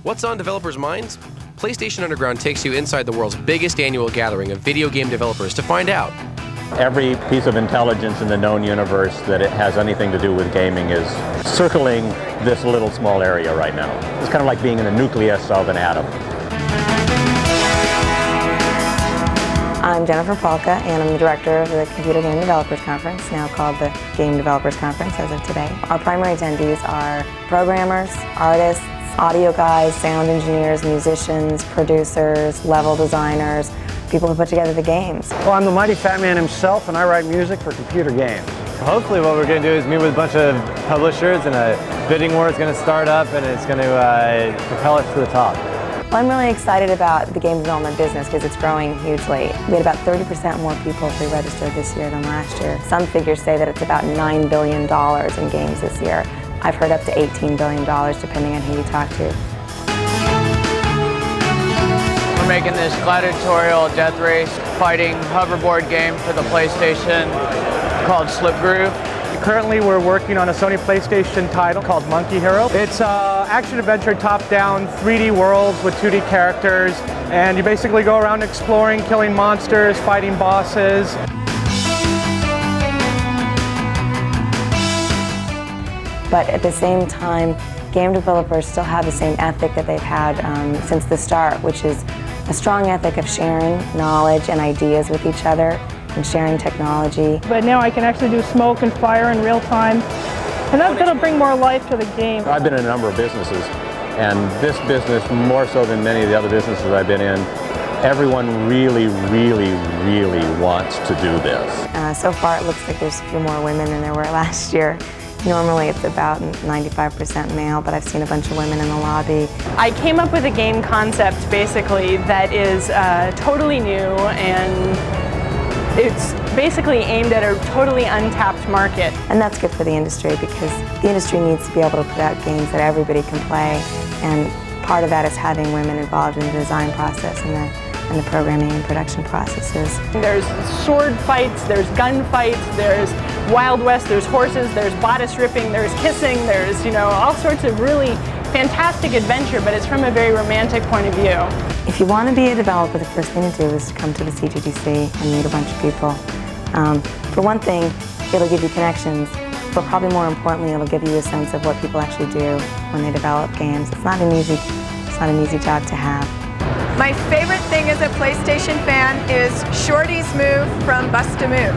What's on developers' minds? PlayStation Underground takes you inside the world's biggest annual gathering of video game developers to find out. Every piece of intelligence in the known universe that it has anything to do with gaming is circling this little small area right now. It's kind of like being in the nucleus of an atom. I'm Jennifer Falca, and I'm the director of the Computer Game Developers Conference, now called the Game Developers Conference as of today. Our primary attendees are programmers, artists, audio guys, sound engineers, musicians, producers, level designers, people who put together the games. Well, I'm the mighty fat man himself, and I write music for computer games. Hopefully what we're going to do is meet with a bunch of publishers, and a bidding war is going to start up, and it's going to propel us to the top. Well, I'm really excited about the game development business because it's growing hugely. We had about 30% more people pre-registered this year than last year. Some figures say that it's about $9 billion in games this year. I've heard up to $18 billion depending on who you talk to. We're making this gladiatorial death race fighting hoverboard game for the PlayStation called Slip Groove. Currently we're working on a Sony PlayStation title called Monkey Hero. It's action-adventure top-down 3D worlds with 2D characters, and you basically go around exploring, killing monsters, fighting bosses. But at the same time, game developers still have the same ethic that they've had since the start, which is a strong ethic of sharing knowledge and ideas with each other and sharing technology. But now I can actually do smoke and fire in real time, and that'll bring more life to the game. I've been in a number of businesses, and this business, more so than many of the other businesses I've been in, everyone really wants to do this. So far it looks like there's a few more women than there were last year. Normally it's about 95% male, but I've seen a bunch of women in the lobby. I came up with a game concept basically that is totally new, and it's basically aimed at a totally untapped market. And that's good for the industry because the industry needs to be able to put out games that everybody can play, and part of that is having women involved in the design process and the programming and production processes. There's sword fights, there's gun fights, there's Wild West, there's horses, there's bodice ripping, there's kissing, there's, all sorts of really fantastic adventure, but it's from a very romantic point of view. If you want to be a developer, the first thing to do is to come to the CGDC and meet a bunch of people. For one thing, it'll give you connections, but probably more importantly, it'll give you a sense of what people actually do when they develop games. It's not an easy job to have. My favorite thing as a PlayStation fan is Shorty's move from Bust a Move.